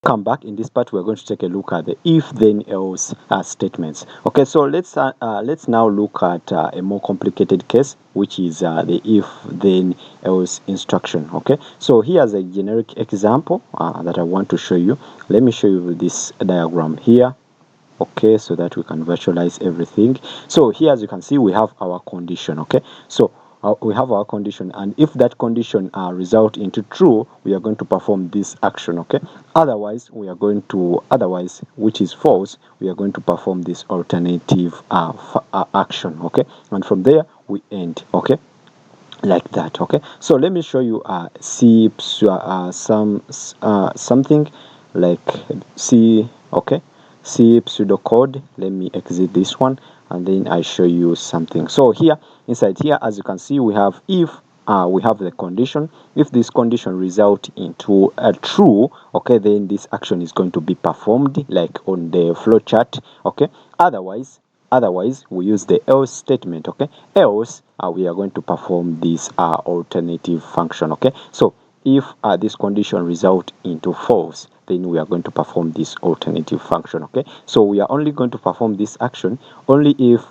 Come back. In this part we're going to take a look at the if then else statements. Okay, so let's now look at a more complicated case, which is the if then else instruction. Okay, so here's a generic example that I want to show you. Let me show you this diagram here. Okay, so that we can virtualize everything. So here, as you can see, we have our condition. Okay, so we have our condition, and if that condition result into true, we are going to perform this action. Okay, otherwise which is false, we are going to perform this alternative action. Okay, and from there we end. Okay, like that. Okay, so let me show you something like C. Okay, C pseudocode. Let me exit this one, and then I show you something. So here, inside here, as you can see, we have if we have the condition. If this condition result into a true, okay, then this action is going to be performed like on the flow chart. Okay, otherwise we use the else statement. Okay, else we are going to perform this alternative function. Okay, so if this condition result into false, then we are going to perform this alternative function. Okay, so we are only going to perform this action only if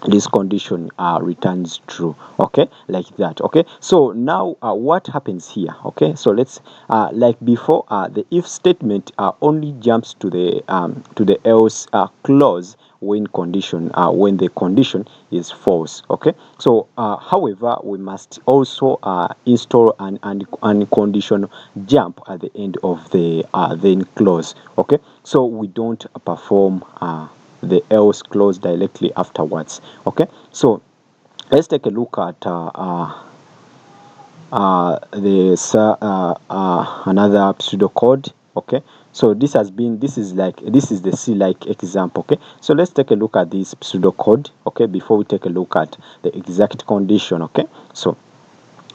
this condition returns true. Okay, like that. Okay, so now what happens here? Okay, so let's like before, the if statement only jumps to the else clause when the condition is false. Okay, so however, we must also install an unconditional jump at the end of the then clause. Okay, so we don't perform the else clause directly afterwards. Okay, so let's take a look at another pseudocode. Okay, so this is the C-like example. Okay, so let's take a look at this pseudocode. Okay, before we take a look at the exact condition. Okay, so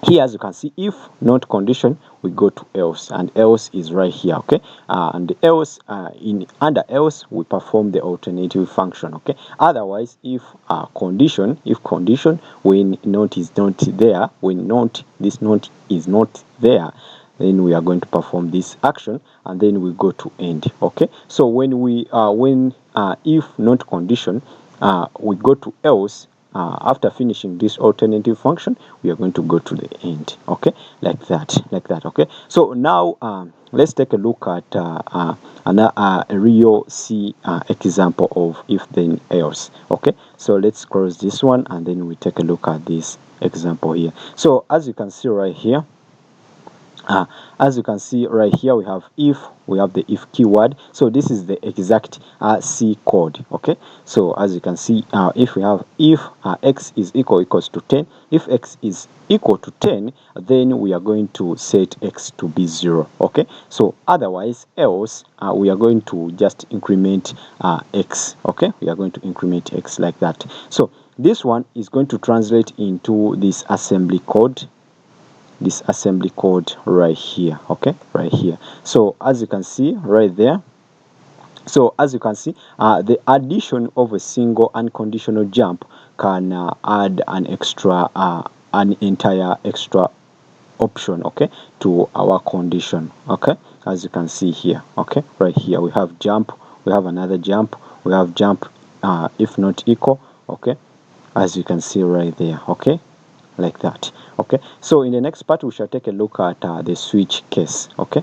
here, as you can see, if not condition, we go to else, and else is right here. Okay, and else under else we perform the alternative function. Okay, otherwise if condition when not is not there, when not this not is not there, then we are going to perform this action, and then we go to end. Okay, so when we if not condition, we go to else. After finishing this alternative function, we are going to go to the end. Okay, like that. Okay, so now let's take a look at a real C example of if then else. Okay, so let's close this one, and then we take a look at this example here. So as you can see right here, as you can see right here, we have the if keyword. So this is the exact C code. Okay, so as you can see, if we have if x is equals to 10, if x is equal to 10, then we are going to set x to be 0. Okay, so otherwise else we are going to just increment x. Okay, we are going to increment x like that. So this one is going to translate into this assembly code right here. Okay, right here. So as you can see right there, so as you can see, the addition of a single unconditional jump can add an entire extra option, okay, to our condition. Okay, as you can see here. Okay, right here we have jump, we have another jump, we have jump if not equal. Okay, as you can see right there. Okay, like that. Okay, so in the next part we shall take a look at the switch case. Okay.